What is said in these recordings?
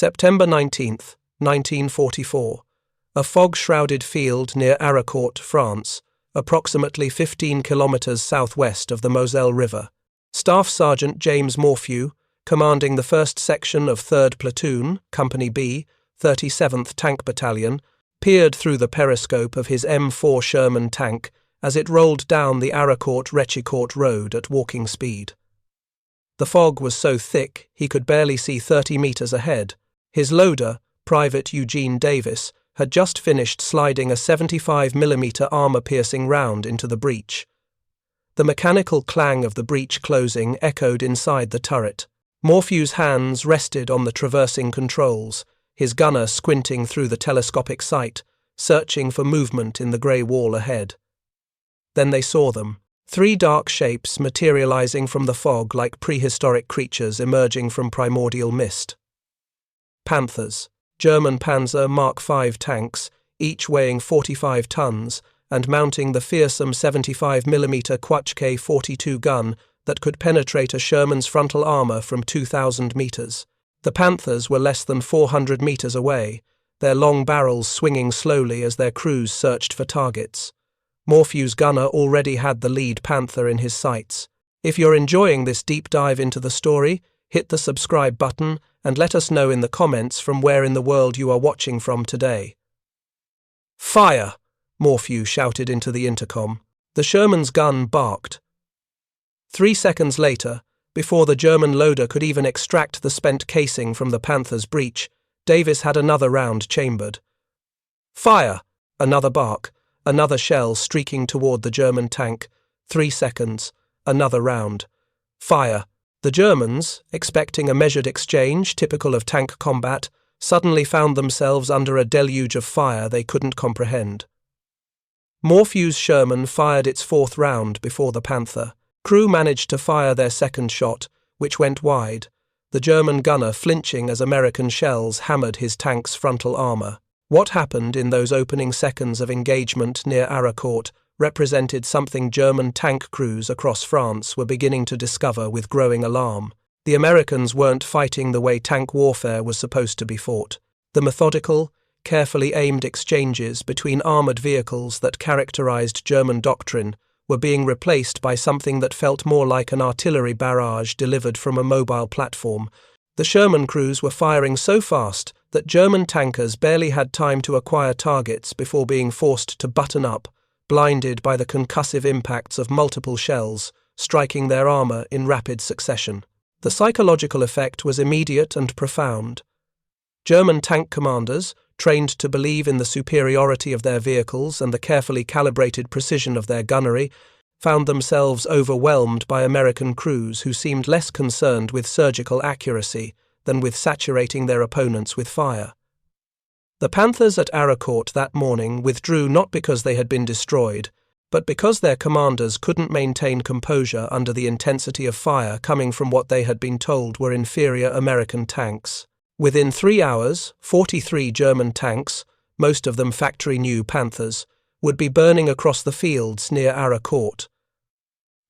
September 19th, 1944. A fog-shrouded field near Aracourt, France, approximately 15 kilometers southwest of the Moselle River. Staff Sergeant James Morphew, commanding the 1st Section of 3rd Platoon, Company B, 37th Tank Battalion, peered through the periscope of his M4 Sherman tank as it rolled down the Aracourt-Rechicourt road at walking speed. The fog was so thick he could barely see 30 meters ahead. His loader, Private Eugene Davis, had just finished sliding a 75mm armor-piercing round into the breech. The mechanical clang of the breech closing echoed inside the turret. Morphew's hands rested on the traversing controls, his gunner squinting through the telescopic sight, searching for movement in the grey wall ahead. Then they saw them, 3 dark shapes materializing from the fog like prehistoric creatures emerging from primordial mist. Panthers, German Panzer Mark V tanks, each weighing 45 tons and mounting the fearsome 75mm Quatsch 42 gun that could penetrate a Sherman's frontal armor from 2,000 meters. The Panthers were less than 400 meters away, their long barrels swinging slowly as their crews searched for targets. Morphew's gunner already had the lead Panther in his sights. If you're enjoying this deep dive into the story, hit the subscribe button and let us know in the comments from where in the world you are watching from today. "Fire!" Morphew shouted into the intercom. The Sherman's gun barked. 3 seconds later, before the German loader could even extract the spent casing from the Panther's breech, Davis had another round chambered. "Fire!" Another bark, another shell streaking toward the German tank. 3 seconds, another round. Fire! The Germans, expecting a measured exchange typical of tank combat, suddenly found themselves under a deluge of fire they couldn't comprehend. Morphew's Sherman fired its 4th round before the Panther. Crew managed to fire their 2nd shot, which went wide, the German gunner flinching as American shells hammered his tank's frontal armor. What happened in those opening seconds of engagement near Aracourt represented something German tank crews across France were beginning to discover with growing alarm. The Americans weren't fighting the way tank warfare was supposed to be fought. The methodical, carefully aimed exchanges between armored vehicles that characterized German doctrine were being replaced by something that felt more like an artillery barrage delivered from a mobile platform. The Sherman crews were firing so fast that German tankers barely had time to acquire targets before being forced to button up, blinded by the concussive impacts of multiple shells, striking their armor in rapid succession. The psychological effect was immediate and profound. German tank commanders, trained to believe in the superiority of their vehicles and the carefully calibrated precision of their gunnery, found themselves overwhelmed by American crews who seemed less concerned with surgical accuracy than with saturating their opponents with fire. The Panthers at Aracourt that morning withdrew not because they had been destroyed, but because their commanders couldn't maintain composure under the intensity of fire coming from what they had been told were inferior American tanks. Within 3 hours, 43 German tanks, most of them factory-new Panthers, would be burning across the fields near Aracourt.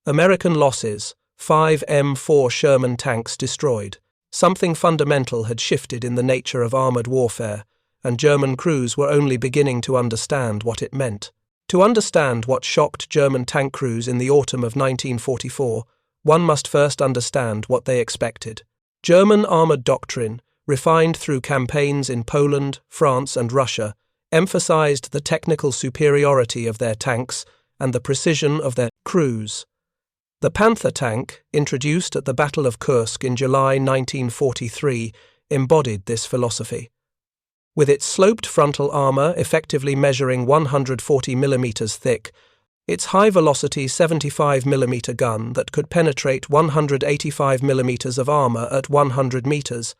American losses: 5 M4 Sherman tanks destroyed. Something fundamental had shifted in the nature of armored warfare, and German crews were only beginning to understand what it meant. To understand what shocked German tank crews in the autumn of 1944, one must first understand what they expected. German armored doctrine, refined through campaigns in Poland, France, and Russia, emphasized the technical superiority of their tanks and the precision of their crews. The Panther tank, introduced at the Battle of Kursk in July 1943, embodied this philosophy. With its sloped frontal armor effectively measuring 140 mm thick, its high-velocity 75mm gun that could penetrate 185 mm of armor at 100 meters,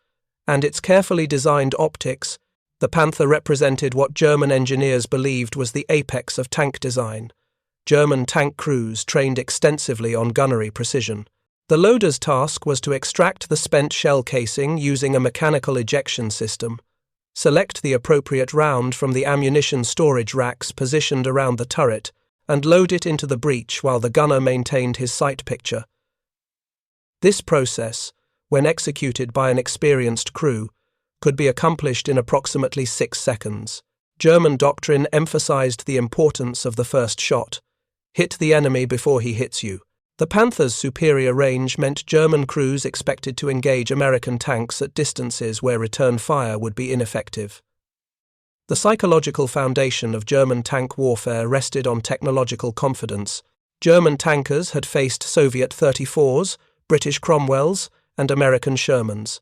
and its carefully designed optics, the Panther represented what German engineers believed was the apex of tank design. German tank crews trained extensively on gunnery precision. The loader's task was to extract the spent shell casing using a mechanical ejection system, select the appropriate round from the ammunition storage racks positioned around the turret, and load it into the breech while the gunner maintained his sight picture. This process, when executed by an experienced crew, could be accomplished in approximately 6 seconds. German doctrine emphasized the importance of the first shot. Hit the enemy before he hits you. The Panther's superior range meant German crews expected to engage American tanks at distances where return fire would be ineffective. The psychological foundation of German tank warfare rested on technological confidence. German tankers had faced Soviet 34s, British Cromwells, and American Shermans.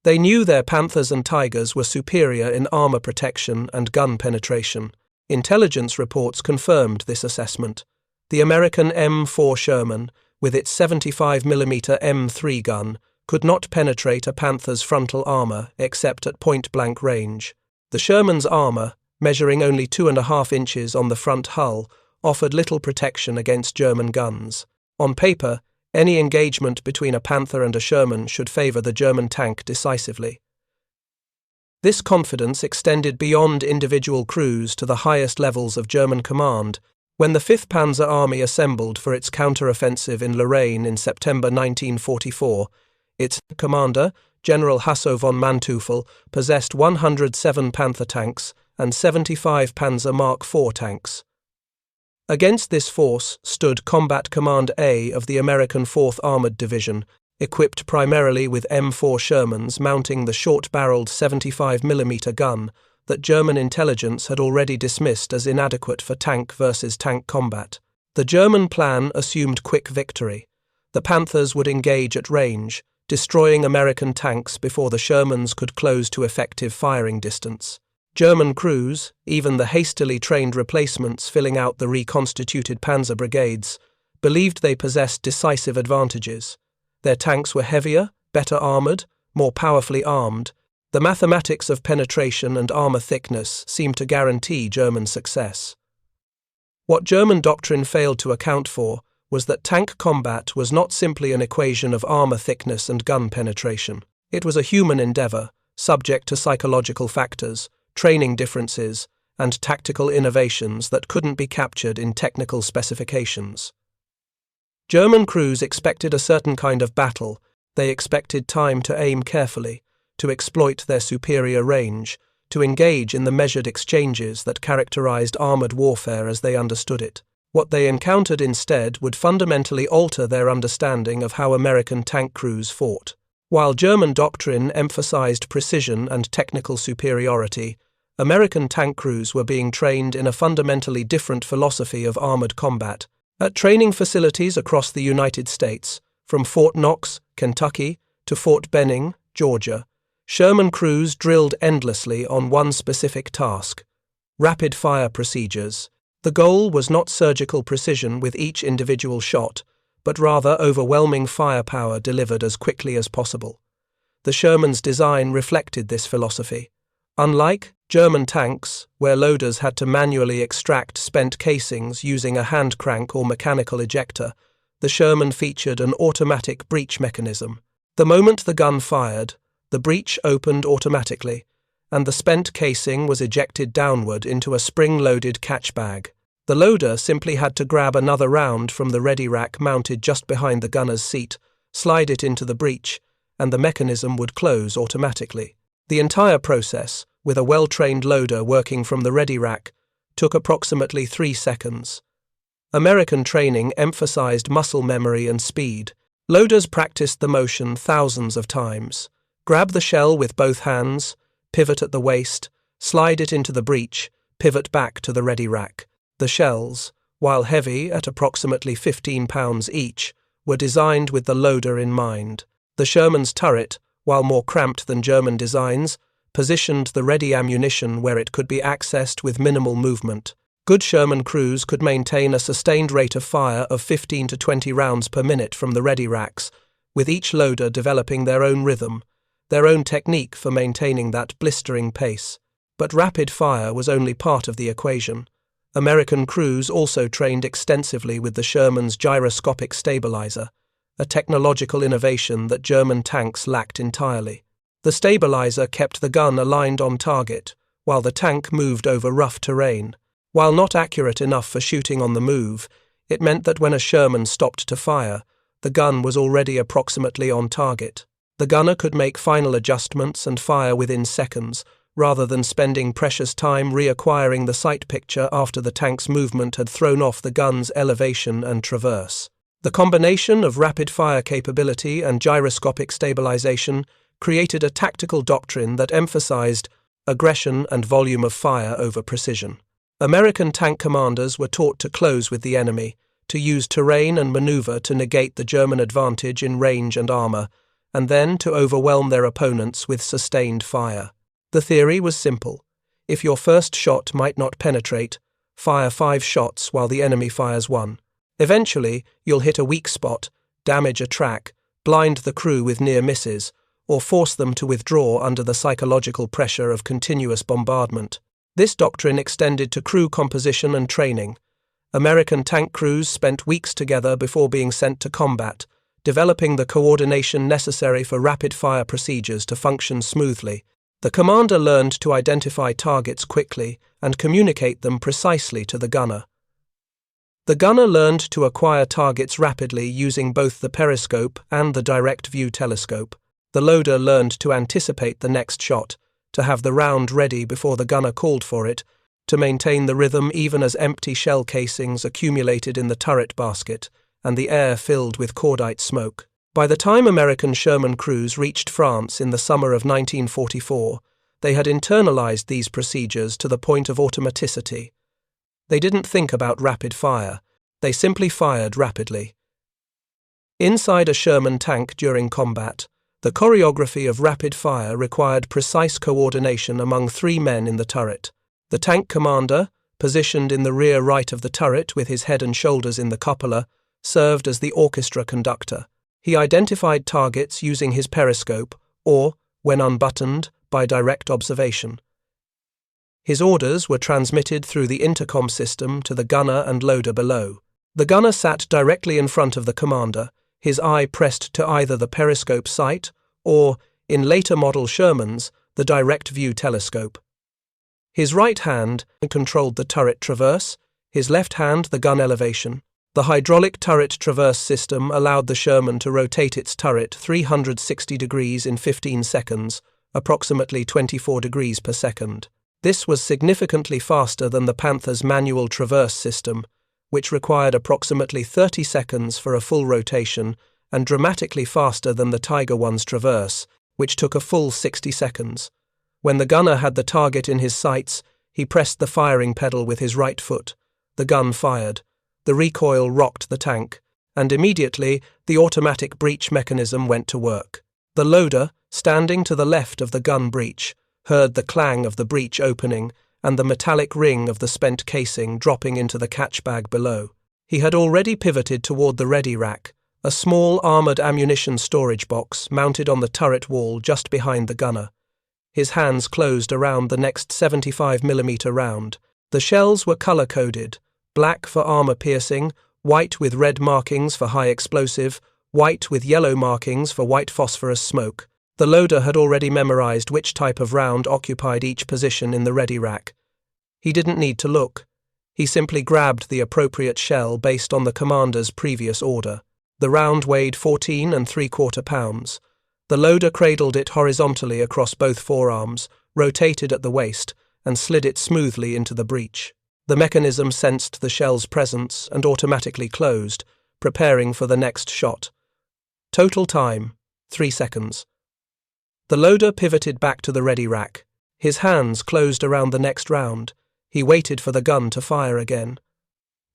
They knew their Panthers and Tigers were superior in armor protection and gun penetration. Intelligence reports confirmed this assessment. The American M4 Sherman, with its 75mm M3 gun, could not penetrate a Panther's frontal armor except at point-blank range. The Sherman's armor, measuring only 2.5 inches on the front hull, offered little protection against German guns. On paper, any engagement between a Panther and a Sherman should favor the German tank decisively. This confidence extended beyond individual crews to the highest levels of German command. When the 5th Panzer Army assembled for its counteroffensive in Lorraine in September 1944, its commander, General Hasso von Manteuffel, possessed 107 Panther tanks and 75 Panzer Mark IV tanks. Against this force stood Combat Command A of the American 4th Armored Division, equipped primarily with M4 Shermans mounting the short-barreled 75mm gun that German intelligence had already dismissed as inadequate for tank versus tank combat. The German plan assumed quick victory. The Panthers would engage at range, destroying American tanks before the Shermans could close to effective firing distance. German crews, even the hastily trained replacements filling out the reconstituted Panzer brigades, believed they possessed decisive advantages. Their tanks were heavier, better armored, more powerfully armed. The mathematics of penetration and armor thickness seemed to guarantee German success. What German doctrine failed to account for was that tank combat was not simply an equation of armor thickness and gun penetration. It was a human endeavor, subject to psychological factors, training differences, and tactical innovations that couldn't be captured in technical specifications. German crews expected a certain kind of battle. They expected time to aim carefully, to exploit their superior range, to engage in the measured exchanges that characterized armored warfare as they understood it. What they encountered instead would fundamentally alter their understanding of how American tank crews fought. While German doctrine emphasized precision and technical superiority, American tank crews were being trained in a fundamentally different philosophy of armored combat. At training facilities across the United States, from Fort Knox, Kentucky, to Fort Benning, Georgia, Sherman crews drilled endlessly on one specific task: rapid-fire procedures. The goal was not surgical precision with each individual shot, but rather overwhelming firepower delivered as quickly as possible. The Sherman's design reflected this philosophy. Unlike German tanks, where loaders had to manually extract spent casings using a hand crank or mechanical ejector, the Sherman featured an automatic breech mechanism. The moment the gun fired, the breech opened automatically, and the spent casing was ejected downward into a spring-loaded catch bag. The loader simply had to grab another round from the ready rack mounted just behind the gunner's seat, slide it into the breech, and the mechanism would close automatically. The entire process, with a well-trained loader working from the ready rack, took approximately 3 seconds. American training emphasized muscle memory and speed. Loaders practiced the motion thousands of times. Grab the shell with both hands, pivot at the waist, slide it into the breech, pivot back to the ready rack. The shells, while heavy at approximately 15 pounds each, were designed with the loader in mind. The Sherman's turret, while more cramped than German designs, positioned the ready ammunition where it could be accessed with minimal movement. Good Sherman crews could maintain a sustained rate of fire of 15 to 20 rounds per minute from the ready racks, with each loader developing their own rhythm, their own technique for maintaining that blistering pace. But rapid fire was only part of the equation. American crews also trained extensively with the Sherman's gyroscopic stabilizer, a technological innovation that German tanks lacked entirely. The stabilizer kept the gun aligned on target, while the tank moved over rough terrain. While not accurate enough for shooting on the move, it meant that when a Sherman stopped to fire, the gun was already approximately on target. The gunner could make final adjustments and fire within seconds, rather than spending precious time reacquiring the sight picture after the tank's movement had thrown off the gun's elevation and traverse. The combination of rapid-fire capability and gyroscopic stabilization created a tactical doctrine that emphasized aggression and volume of fire over precision. American tank commanders were taught to close with the enemy, to use terrain and maneuver to negate the German advantage in range and armor, and then to overwhelm their opponents with sustained fire. The theory was simple. If your first shot might not penetrate, fire 5 shots while the enemy fires 1. Eventually, you'll hit a weak spot, damage a track, blind the crew with near misses, or force them to withdraw under the psychological pressure of continuous bombardment. This doctrine extended to crew composition and training. American tank crews spent weeks together before being sent to combat, developing the coordination necessary for rapid-fire procedures to function smoothly. The commander learned to identify targets quickly and communicate them precisely to the gunner. The gunner learned to acquire targets rapidly using both the periscope and the direct-view telescope. The loader learned to anticipate the next shot, to have the round ready before the gunner called for it, to maintain the rhythm even as empty shell casings accumulated in the turret basket and the air filled with cordite smoke. By the time American Sherman crews reached France in the summer of 1944, they had internalized these procedures to the point of automaticity. They didn't think about rapid fire, they simply fired rapidly. Inside a Sherman tank during combat, the choreography of rapid fire required precise coordination among 3 men in the turret. The tank commander, positioned in the rear right of the turret with his head and shoulders in the cupola, served as the orchestra conductor. He identified targets using his periscope or, when unbuttoned, by direct observation. His orders were transmitted through the intercom system to the gunner and loader below. The gunner sat directly in front of the commander, his eye pressed to either the periscope sight or, in later model Shermans, the direct-view telescope. His right hand controlled the turret traverse, his left hand the gun elevation. The hydraulic turret traverse system allowed the Sherman to rotate its turret 360 degrees in 15 seconds, approximately 24 degrees per second. This was significantly faster than the Panther's manual traverse system, which required approximately 30 seconds for a full rotation, and dramatically faster than the Tiger I's traverse, which took a full 60 seconds. When the gunner had the target in his sights, he pressed the firing pedal with his right foot. The gun fired. The recoil rocked the tank, and immediately the automatic breech mechanism went to work. The loader, standing to the left of the gun breech, heard the clang of the breech opening and the metallic ring of the spent casing dropping into the catch bag below. He had already pivoted toward the ready rack, a small armoured ammunition storage box mounted on the turret wall just behind the gunner. His hands closed around the next 75mm round. The shells were colour-coded, black for armour piercing, white with red markings for high explosive, white with yellow markings for white phosphorus smoke. The loader had already memorized which type of round occupied each position in the ready rack. He didn't need to look. He simply grabbed the appropriate shell based on the commander's previous order. The round weighed 14 3/4 pounds. The loader cradled it horizontally across both forearms, rotated at the waist, and slid it smoothly into the breech. The mechanism sensed the shell's presence and automatically closed, preparing for the next shot. Total time, 3 seconds. The loader pivoted back to the ready rack. His hands closed around the next round. He waited for the gun to fire again.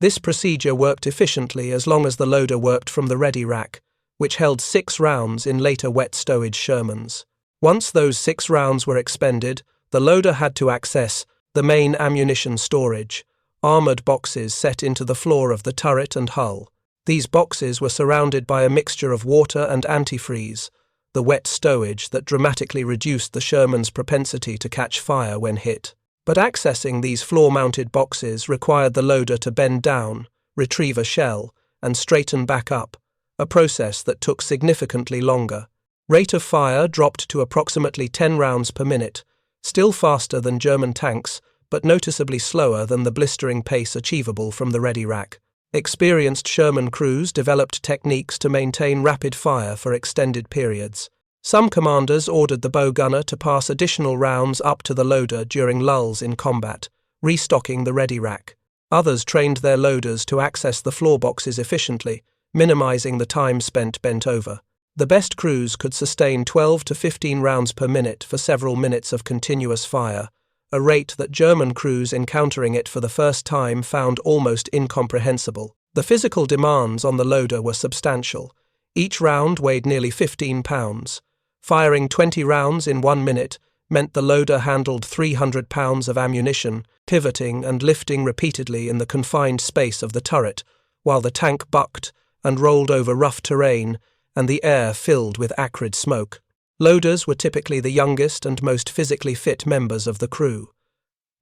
This procedure worked efficiently as long as the loader worked from the ready rack, which held 6 rounds in later wet stowage Shermans. Once those 6 rounds were expended, the loader had to access the main ammunition storage, armoured boxes set into the floor of the turret and hull. These boxes were surrounded by a mixture of water and antifreeze, the wet stowage that dramatically reduced the Sherman's propensity to catch fire when hit. But accessing these floor-mounted boxes required the loader to bend down, retrieve a shell, and straighten back up, a process that took significantly longer. Rate of fire dropped to approximately 10 rounds per minute, still faster than German tanks, but noticeably slower than the blistering pace achievable from the ready rack. Experienced Sherman crews developed techniques to maintain rapid fire for extended periods. Some commanders ordered the bow gunner to pass additional rounds up to the loader during lulls in combat, restocking the ready rack. Others trained their loaders to access the floor boxes efficiently, minimizing the time spent bent over. The best crews could sustain 12 to 15 rounds per minute for several minutes of continuous fire, a rate that German crews encountering it for the first time found almost incomprehensible. The physical demands on the loader were substantial. Each round weighed nearly 15 pounds. Firing 20 rounds in 1 minute meant the loader handled 300 pounds of ammunition, pivoting and lifting repeatedly in the confined space of the turret, while the tank bucked and rolled over rough terrain and the air filled with acrid smoke. Loaders were typically the youngest and most physically fit members of the crew.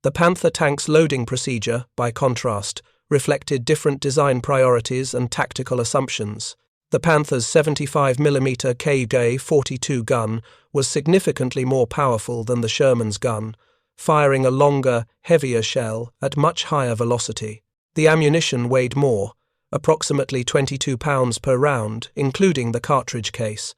The Panther tank's loading procedure, by contrast, reflected different design priorities and tactical assumptions. The Panther's 75mm KJ-42 gun was significantly more powerful than the Sherman's gun, firing a longer, heavier shell at much higher velocity. The ammunition weighed more, approximately 22 pounds per round, including the cartridge case.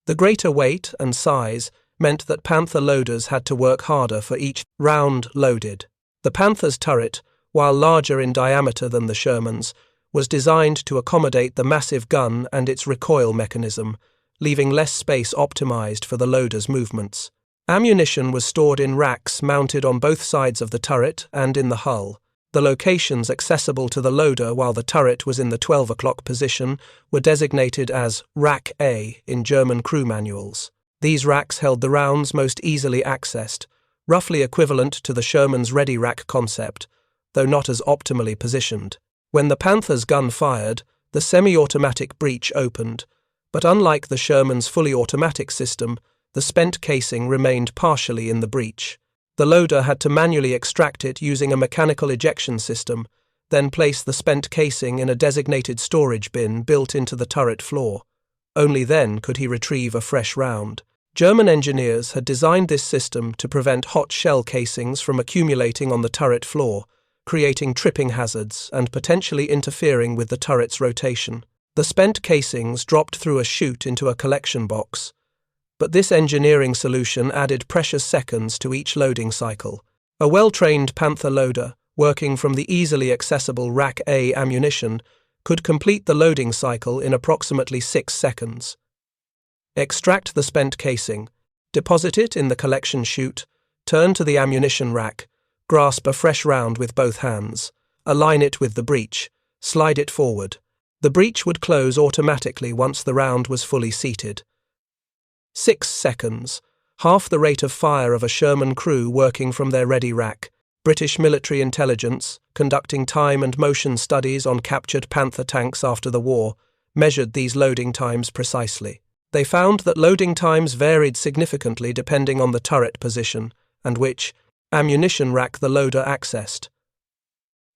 The greater weight and size meant that Panther loaders had to work harder for each round loaded. The Panther's turret, while larger in diameter than the Sherman's, was designed to accommodate the massive gun and its recoil mechanism, leaving less space optimized for the loader's movements. Ammunition was stored in racks mounted on both sides of the turret and in the hull. The locations accessible to the loader while the turret was in the 12 o'clock position were designated as Rack A in German crew manuals. These racks held the rounds most easily accessed, roughly equivalent to the Sherman's ready rack concept, though not as optimally positioned. When the Panther's gun fired, the semi-automatic breech opened, but unlike the Sherman's fully automatic system, the spent casing remained partially in the breech. The loader had to manually extract it using a mechanical ejection system, then place the spent casing in a designated storage bin built into the turret floor. Only then could he retrieve a fresh round. German engineers had designed this system to prevent hot shell casings from accumulating on the turret floor, creating tripping hazards and potentially interfering with the turret's rotation. The spent casings dropped through a chute into a collection box, but this engineering solution added precious seconds to each loading cycle. A well-trained Panther loader, working from the easily accessible Rack A ammunition, could complete the loading cycle in approximately 6 seconds. Extract the spent casing, deposit it in the collection chute, turn to the ammunition rack, grasp a fresh round with both hands, align it with the breech, slide it forward. The breech would close automatically once the round was fully seated. 6 seconds, half the rate of fire of a Sherman crew working from their ready rack. British military intelligence, conducting time and motion studies on captured Panther tanks after the war, measured these loading times precisely. They found that loading times varied significantly depending on the turret position and which ammunition rack the loader accessed.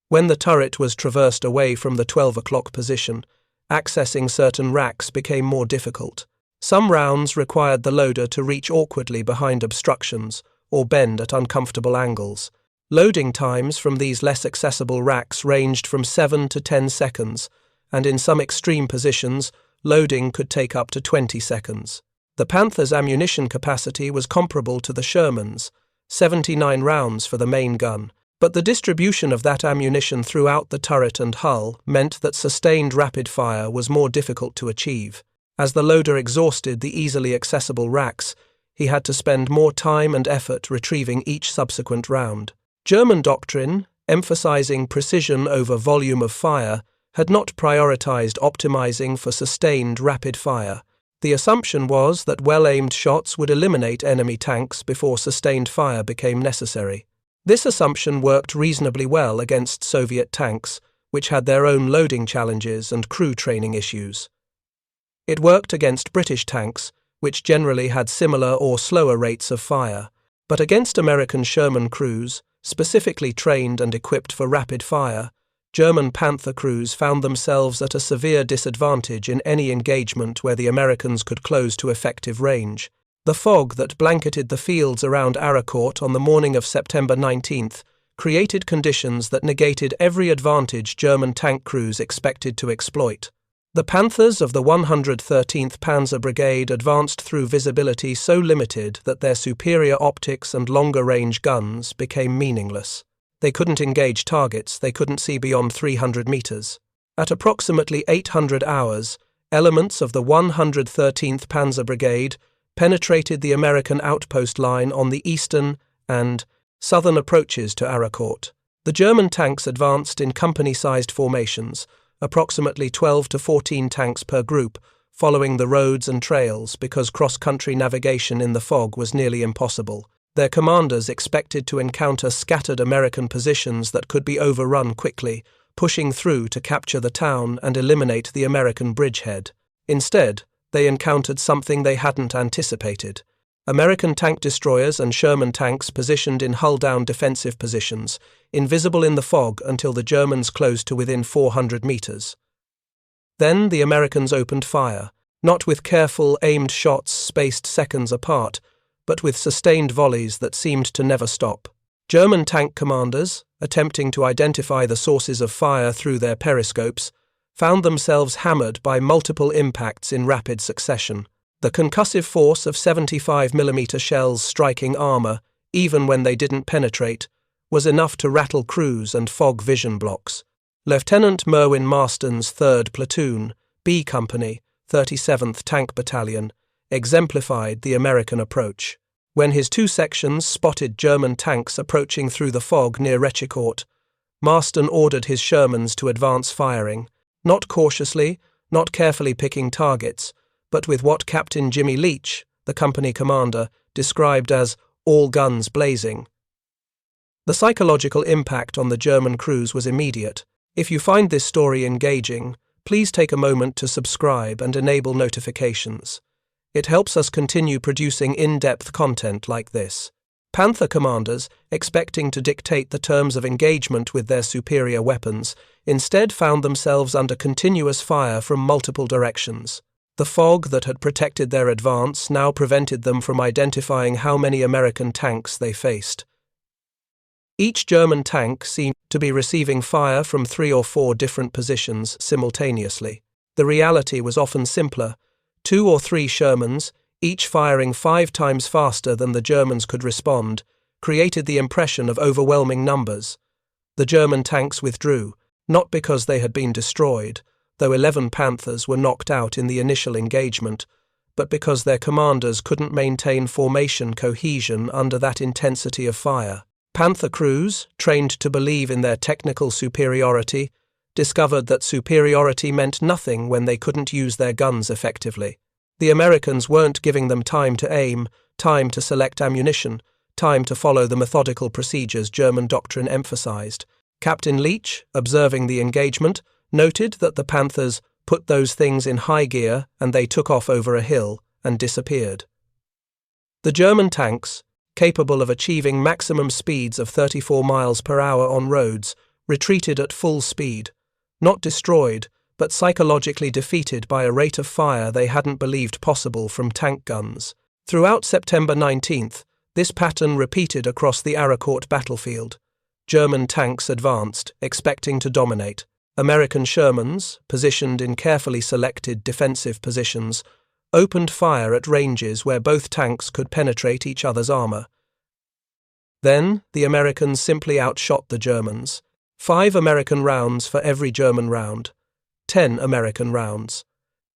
When the turret was traversed away from the 12 o'clock position, accessing certain racks became more difficult. Some rounds required the loader to reach awkwardly behind obstructions or bend at uncomfortable angles. Loading times from these less accessible racks ranged from 7 to 10 seconds, and in some extreme positions, loading could take up to 20 seconds. The Panther's ammunition capacity was comparable to the Sherman's, 79 rounds for the main gun, but the distribution of that ammunition throughout the turret and hull meant that sustained rapid fire was more difficult to achieve. As the loader exhausted the easily accessible racks, he had to spend more time and effort retrieving each subsequent round. German doctrine, emphasizing precision over volume of fire, had not prioritized optimizing for sustained rapid fire. The assumption was that well-aimed shots would eliminate enemy tanks before sustained fire became necessary. This assumption worked reasonably well against Soviet tanks, which had their own loading challenges and crew training issues. It worked against British tanks, which generally had similar or slower rates of fire, but against American Sherman crews, specifically trained and equipped for rapid fire, German Panther crews found themselves at a severe disadvantage in any engagement where the Americans could close to effective range. The fog that blanketed the fields around Aracourt on the morning of September 19th created conditions that negated every advantage German tank crews expected to exploit. The Panthers of the 113th Panzer Brigade advanced through visibility so limited that their superior optics and longer-range guns became meaningless. They couldn't engage targets, they couldn't see beyond 300 meters. At approximately 800 hours, elements of the 113th Panzer Brigade penetrated the American outpost line on the eastern and southern approaches to Aracourt. The German tanks advanced in company-sized formations, approximately 12 to 14 tanks per group, following the roads and trails because cross-country navigation in the fog was nearly impossible. Their commanders expected to encounter scattered American positions that could be overrun quickly, pushing through to capture the town and eliminate the American bridgehead. Instead, they encountered something they hadn't anticipated. American tank destroyers and Sherman tanks positioned in hull-down defensive positions, invisible in the fog until the Germans closed to within 400 meters. Then the Americans opened fire, not with careful, aimed shots spaced seconds apart, but with sustained volleys that seemed to never stop. German tank commanders, attempting to identify the sources of fire through their periscopes, found themselves hammered by multiple impacts in rapid succession. The concussive force of 75mm shells striking armor, even when they didn't penetrate, was enough to rattle crews and fog vision blocks. Lieutenant Merwin Marston's 3rd Platoon, B Company, 37th Tank Battalion, exemplified the American approach. When his 2 sections spotted German tanks approaching through the fog near Aracourt, Marston ordered his Shermans to advance firing, not cautiously, not carefully picking targets, but with what Captain Jimmy Leach, the company commander, described as all guns blazing. The psychological impact on the German crews was immediate. If you find this story engaging, please take a moment to subscribe and enable notifications. It helps us continue producing in-depth content like this. Panther commanders, expecting to dictate the terms of engagement with their superior weapons, instead found themselves under continuous fire from multiple directions. The fog that had protected their advance now prevented them from identifying how many American tanks they faced. Each German tank seemed to be receiving fire from 3 or 4 different positions simultaneously. The reality was often simpler. 2 or 3 Shermans, each firing 5 times faster than the Germans could respond, created the impression of overwhelming numbers. The German tanks withdrew, not because they had been destroyed, though 11 Panthers were knocked out in the initial engagement, but because their commanders couldn't maintain formation cohesion under that intensity of fire. Panther crews, trained to believe in their technical superiority, discovered that superiority meant nothing when they couldn't use their guns effectively. The Americans weren't giving them time to aim, time to select ammunition, time to follow the methodical procedures German doctrine emphasized. Captain Leach, observing the engagement, noted that the Panthers put those things in high gear and they took off over a hill and disappeared. The German tanks, capable of achieving maximum speeds of 34 miles per hour on roads, retreated at full speed, not destroyed, but psychologically defeated by a rate of fire they hadn't believed possible from tank guns. Throughout September 19th, this pattern repeated across the Aracourt battlefield. German tanks advanced, expecting to dominate. American Shermans, positioned in carefully selected defensive positions, opened fire at ranges where both tanks could penetrate each other's armor. Then, the Americans simply outshot the Germans. 5 American rounds for every German round. 10 American rounds.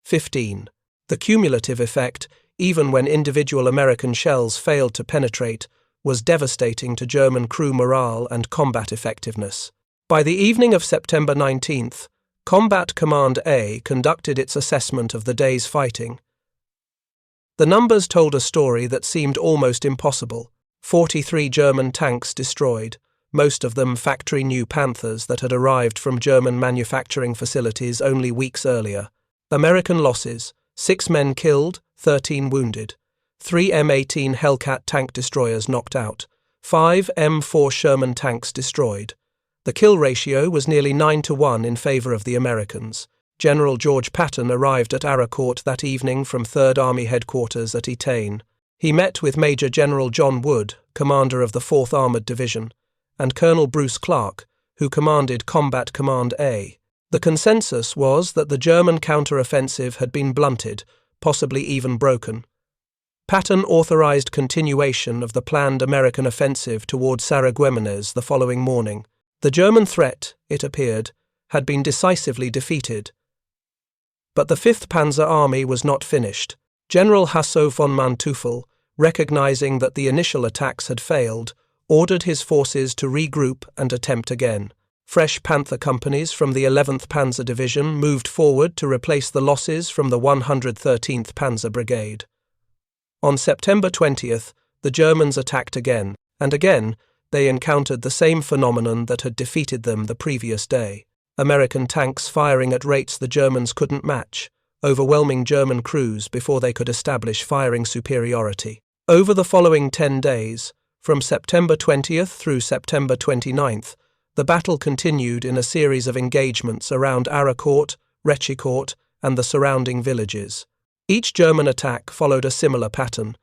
15. The cumulative effect, even when individual American shells failed to penetrate, was devastating to German crew morale and combat effectiveness. By the evening of September 19th, Combat Command A conducted its assessment of the day's fighting. The numbers told a story that seemed almost impossible. 43 German tanks destroyed, most of them factory-new Panthers that had arrived from German manufacturing facilities only weeks earlier. American losses: 6 men killed, 13 wounded. 3 M18 Hellcat tank destroyers knocked out. 5 M4 Sherman tanks destroyed. The kill ratio was nearly 9-1 in favor of the Americans. General George Patton arrived at Aracourt that evening from 3rd Army Headquarters at Etain. He met with Major General John Wood, commander of the 4th Armored Division, and Colonel Bruce Clark, who commanded Combat Command A. The consensus was that the German counteroffensive had been blunted, possibly even broken. Patton authorized continuation of the planned American offensive toward Sarreguemines the following morning. The German threat, it appeared, had been decisively defeated. But the 5th Panzer Army was not finished. General Hasso von Manteuffel, recognizing that the initial attacks had failed, ordered his forces to regroup and attempt again. Fresh Panther companies from the 11th Panzer Division moved forward to replace the losses from the 113th Panzer Brigade. On September 20th, the Germans attacked again, and again they encountered the same phenomenon that had defeated them the previous day. American tanks firing at rates the Germans couldn't match, overwhelming German crews before they could establish firing superiority. Over the following 10 days, from September 20th through September 29th, the battle continued in a series of engagements around Aracourt, Aracourt, and the surrounding villages. Each German attack followed a similar pattern.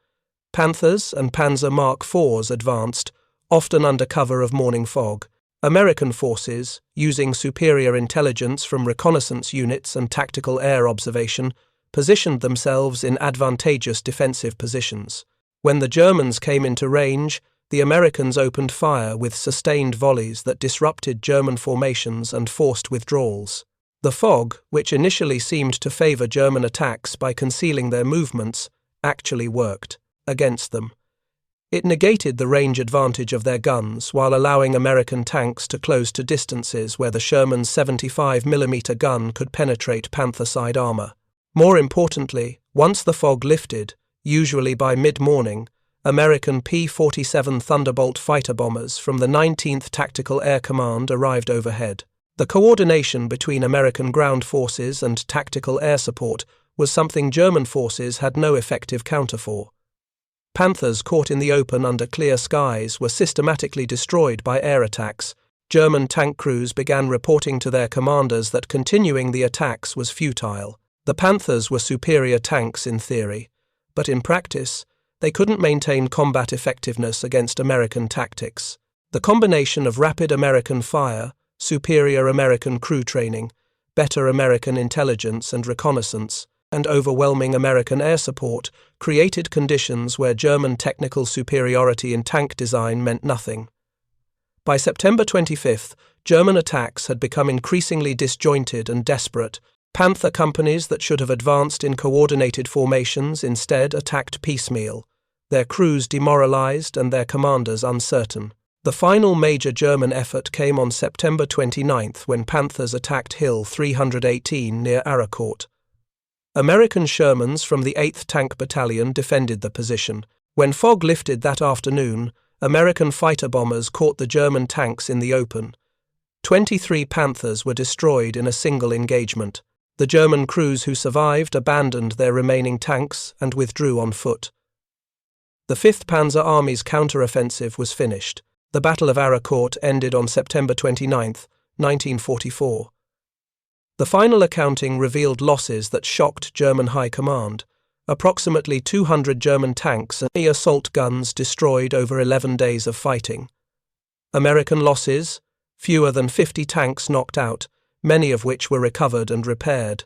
Panthers and Panzer Mark IVs advanced, often under cover of morning fog. American forces, using superior intelligence from reconnaissance units and tactical air observation, positioned themselves in advantageous defensive positions. When the Germans came into range, the Americans opened fire with sustained volleys that disrupted German formations and forced withdrawals. The fog, which initially seemed to favor German attacks by concealing their movements, actually worked against them. It negated the range advantage of their guns while allowing American tanks to close to distances where the Sherman's 75mm gun could penetrate Panther side armor. More importantly, once the fog lifted, usually by mid-morning, American P-47 Thunderbolt fighter bombers from the 19th Tactical Air Command arrived overhead. The coordination between American ground forces and tactical air support was something German forces had no effective counter for. Panthers caught in the open under clear skies were systematically destroyed by air attacks. German tank crews began reporting to their commanders that continuing the attacks was futile. The Panthers were superior tanks in theory, but in practice, they couldn't maintain combat effectiveness against American tactics. The combination of rapid American fire, superior American crew training, better American intelligence and reconnaissance, and overwhelming American air support created conditions where German technical superiority in tank design meant nothing. By September 25th, German attacks had become increasingly disjointed and desperate. Panther companies that should have advanced in coordinated formations instead attacked piecemeal, their crews demoralized and their commanders uncertain. The final major German effort came on September 29th when Panthers attacked Hill 318 near Aracourt. American Shermans from the 8th Tank Battalion defended the position. When fog lifted that afternoon, American fighter bombers caught the German tanks in the open. 23 Panthers were destroyed in a single engagement. The German crews who survived abandoned their remaining tanks and withdrew on foot. The 5th Panzer Army's counteroffensive was finished. The Battle of Arracourt ended on September 29, 1944. The final accounting revealed losses that shocked German high command. Approximately 200 German tanks and assault guns destroyed over 11 days of fighting. American losses, fewer than 50 tanks knocked out, many of which were recovered and repaired.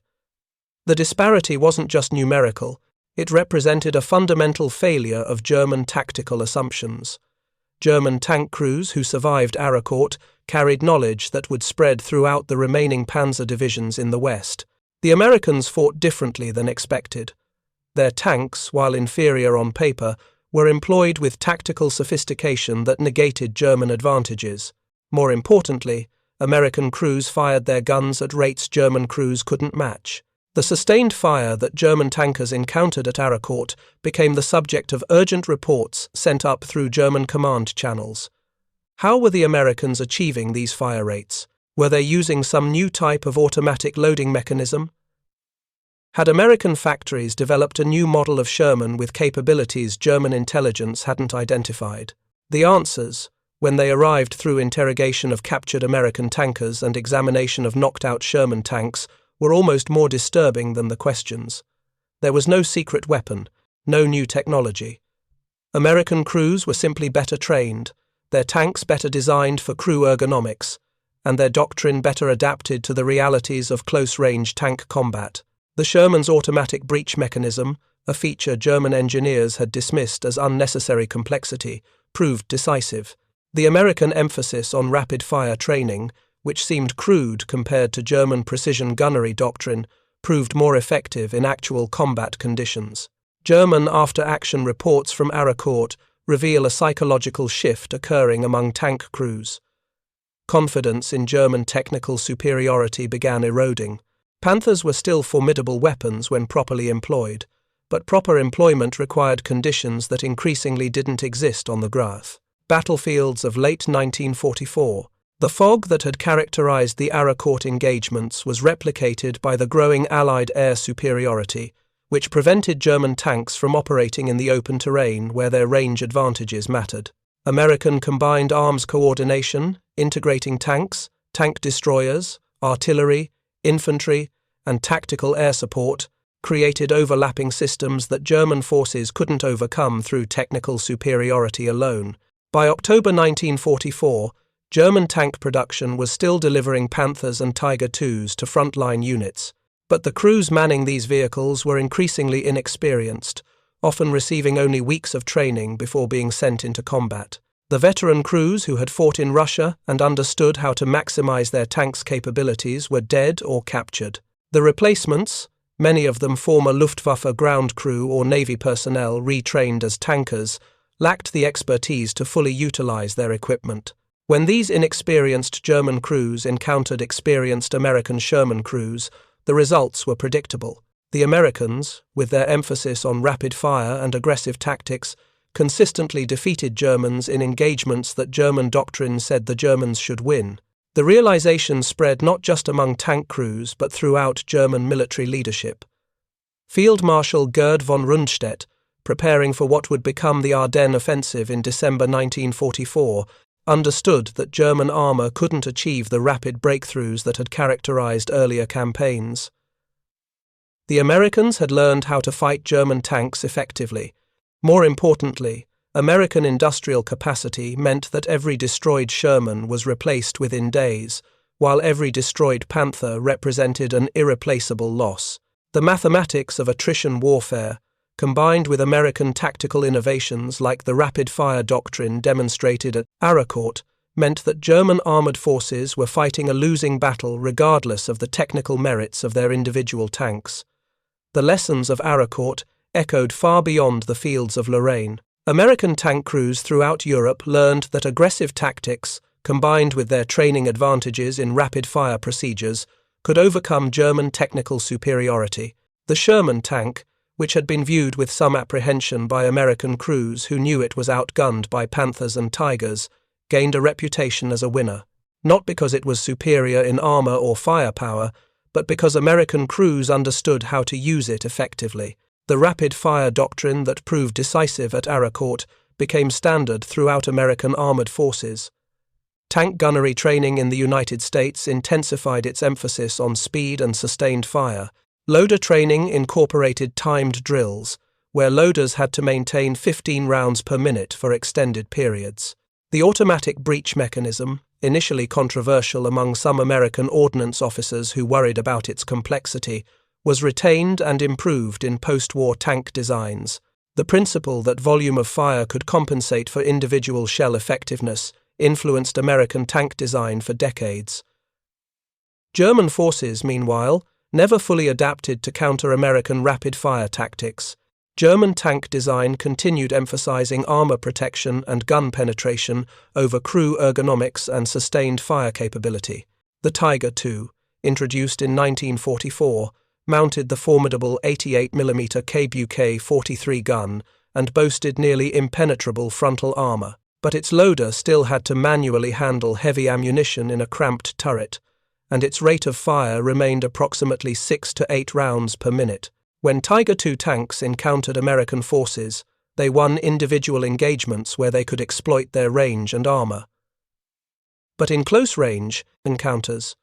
The disparity wasn't just numerical, it represented a fundamental failure of German tactical assumptions. German tank crews who survived Aracourt carried knowledge that would spread throughout the remaining panzer divisions in the West. The Americans fought differently than expected. Their tanks, while inferior on paper, were employed with tactical sophistication that negated German advantages. More importantly, American crews fired their guns at rates German crews couldn't match. The sustained fire that German tankers encountered at Aracourt became the subject of urgent reports sent up through German command channels. How were the Americans achieving these fire rates? Were they using some new type of automatic loading mechanism? Had American factories developed a new model of Sherman with capabilities German intelligence hadn't identified? The answers, when they arrived through interrogation of captured American tankers and examination of knocked-out Sherman tanks, were almost more disturbing than the questions. There was no secret weapon, no new technology. American crews were simply better trained, their tanks better designed for crew ergonomics, and their doctrine better adapted to the realities of close-range tank combat. The Sherman's automatic breach mechanism, a feature German engineers had dismissed as unnecessary complexity, proved decisive. The American emphasis on rapid-fire training, which seemed crude compared to German precision gunnery doctrine, proved more effective in actual combat conditions. German after-action reports from Aracourt reveal a psychological shift occurring among tank crews. Confidence in German technical superiority began eroding. Panthers were still formidable weapons when properly employed, but proper employment required conditions that increasingly didn't exist on the ground. Battlefields of late 1944. The fog that had characterized the Aracourt engagements was replicated by the growing Allied air superiority, which prevented German tanks from operating in the open terrain where their range advantages mattered. American combined arms coordination, integrating tanks, tank destroyers, artillery, infantry, and tactical air support, created overlapping systems that German forces couldn't overcome through technical superiority alone. By October 1944, German tank production was still delivering Panthers and Tiger IIs to frontline units, but the crews manning these vehicles were increasingly inexperienced, often receiving only weeks of training before being sent into combat. The veteran crews who had fought in Russia and understood how to maximize their tanks' capabilities were dead or captured. The replacements, many of them former Luftwaffe ground crew or Navy personnel retrained as tankers, lacked the expertise to fully utilize their equipment. When these inexperienced German crews encountered experienced American Sherman crews, the results were predictable. The Americans, with their emphasis on rapid fire and aggressive tactics, consistently defeated Germans in engagements that German doctrine said the Germans should win. The realization spread not just among tank crews but throughout German military leadership. Field Marshal Gerd von Rundstedt, preparing for what would become the Ardennes offensive in December 1944, understood that German armor couldn't achieve the rapid breakthroughs that had characterized earlier campaigns. The Americans had learned how to fight German tanks effectively. More importantly, American industrial capacity meant that every destroyed Sherman was replaced within days, while every destroyed Panther represented an irreplaceable loss. The mathematics of attrition warfare, combined with American tactical innovations like the rapid-fire doctrine demonstrated at Aracourt, meant that German armored forces were fighting a losing battle regardless of the technical merits of their individual tanks. The lessons of Aracourt echoed far beyond the fields of Lorraine. American tank crews throughout Europe learned that aggressive tactics, combined with their training advantages in rapid-fire procedures, could overcome German technical superiority. The Sherman tank, which had been viewed with some apprehension by American crews who knew it was outgunned by Panthers and Tigers, gained a reputation as a winner, not because it was superior in armor or firepower, but because American crews understood how to use it effectively. The rapid-fire doctrine that proved decisive at Aracourt became standard throughout American armored forces. Tank gunnery training in the United States intensified its emphasis on speed and sustained fire. Loader training incorporated timed drills, where loaders had to maintain 15 rounds per minute for extended periods. The automatic breach mechanism, initially controversial among some American ordnance officers who worried about its complexity, was retained and improved in post-war tank designs. The principle that volume of fire could compensate for individual shell effectiveness influenced American tank design for decades. German forces, meanwhile, never fully adapted to counter American rapid-fire tactics. German tank design continued emphasizing armor protection and gun penetration over crew ergonomics and sustained fire capability. The Tiger II, introduced in 1944, mounted the formidable 88mm KBUK-43 gun and boasted nearly impenetrable frontal armor, but its loader still had to manually handle heavy ammunition in a cramped turret, and its rate of fire remained approximately 6 to 8 rounds per minute. When Tiger II tanks encountered American forces, they won individual engagements where they could exploit their range and armor. But in close-range encounters,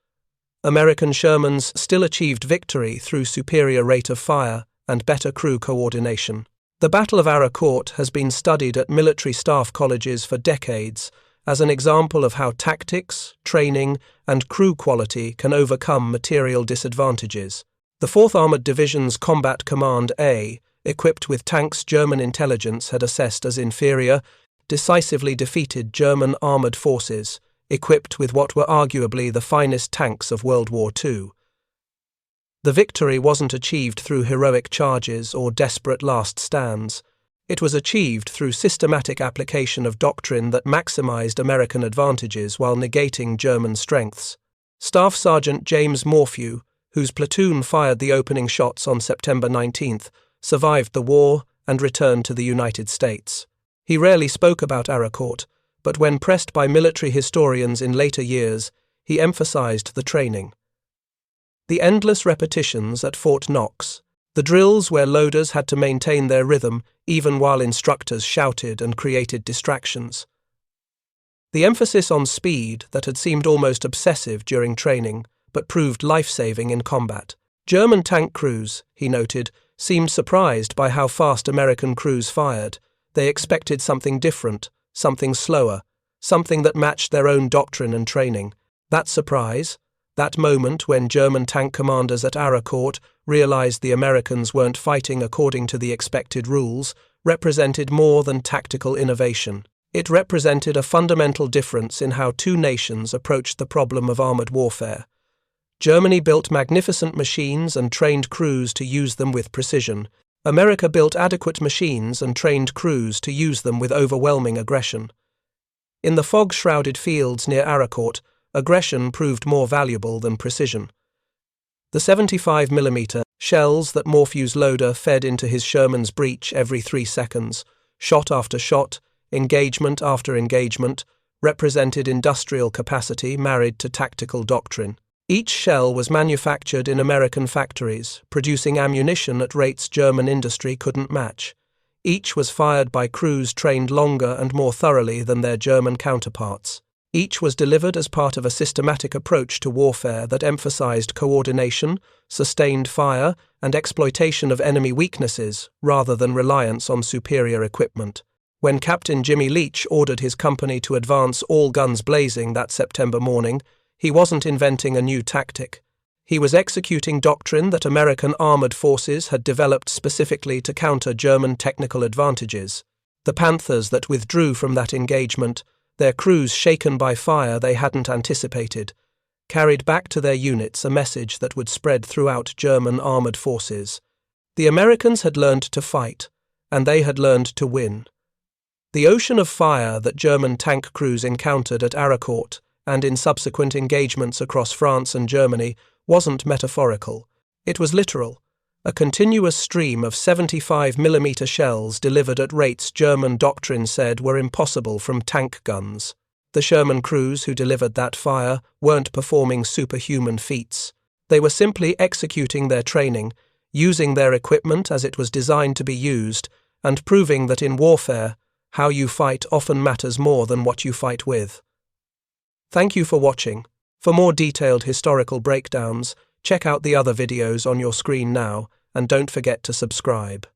American Shermans still achieved victory through superior rate of fire and better crew coordination. The Battle of Arracourt has been studied at military staff colleges for decades as an example of how tactics, training, and crew quality can overcome material disadvantages. The 4th Armoured Division's Combat Command A, equipped with tanks German intelligence had assessed as inferior, decisively defeated German armoured forces, equipped with what were arguably the finest tanks of World War II. The victory wasn't achieved through heroic charges or desperate last stands. It was achieved through systematic application of doctrine that maximized American advantages while negating German strengths. Staff Sergeant James Morphew, whose platoon fired the opening shots on September 19th, survived the war and returned to the United States. He rarely spoke about Aracourt, but when pressed by military historians in later years, he emphasized the training. The endless repetitions at Fort Knox, the drills where loaders had to maintain their rhythm even while instructors shouted and created distractions. The emphasis on speed that had seemed almost obsessive during training, but proved life-saving in combat. German tank crews, he noted, seemed surprised by how fast American crews fired. They expected something different, something slower, something that matched their own doctrine and training. That surprise, that moment when German tank commanders at Aracourt realized the Americans weren't fighting according to the expected rules, represented more than tactical innovation. It represented a fundamental difference in how two nations approached the problem of armored warfare. Germany built magnificent machines and trained crews to use them with precision. America built adequate machines and trained crews to use them with overwhelming aggression. In the fog-shrouded fields near Aracourt, aggression proved more valuable than precision. The 75mm shells that Morphew's loader fed into his Sherman's breech every 3 seconds, shot after shot, engagement after engagement, represented industrial capacity married to tactical doctrine. Each shell was manufactured in American factories, producing ammunition at rates German industry couldn't match. Each was fired by crews trained longer and more thoroughly than their German counterparts. Each was delivered as part of a systematic approach to warfare that emphasized coordination, sustained fire, and exploitation of enemy weaknesses, rather than reliance on superior equipment. When Captain Jimmy Leach ordered his company to advance all guns blazing that September morning, he wasn't inventing a new tactic. He was executing doctrine that American armored forces had developed specifically to counter German technical advantages. The Panthers that withdrew from that engagement, their crews shaken by fire they hadn't anticipated, carried back to their units a message that would spread throughout German armored forces. The Americans had learned to fight, and they had learned to win. The ocean of fire that German tank crews encountered at Aracourt and in subsequent engagements across France and Germany wasn't metaphorical. It was literal, a continuous stream of 75mm shells delivered at rates German doctrine said were impossible from tank guns. The Sherman crews who delivered that fire weren't performing superhuman feats. They were simply executing their training, using their equipment as it was designed to be used, and proving that in warfare, how you fight often matters more than what you fight with. Thank you for watching. For more detailed historical breakdowns, check out the other videos on your screen now, and don't forget to subscribe.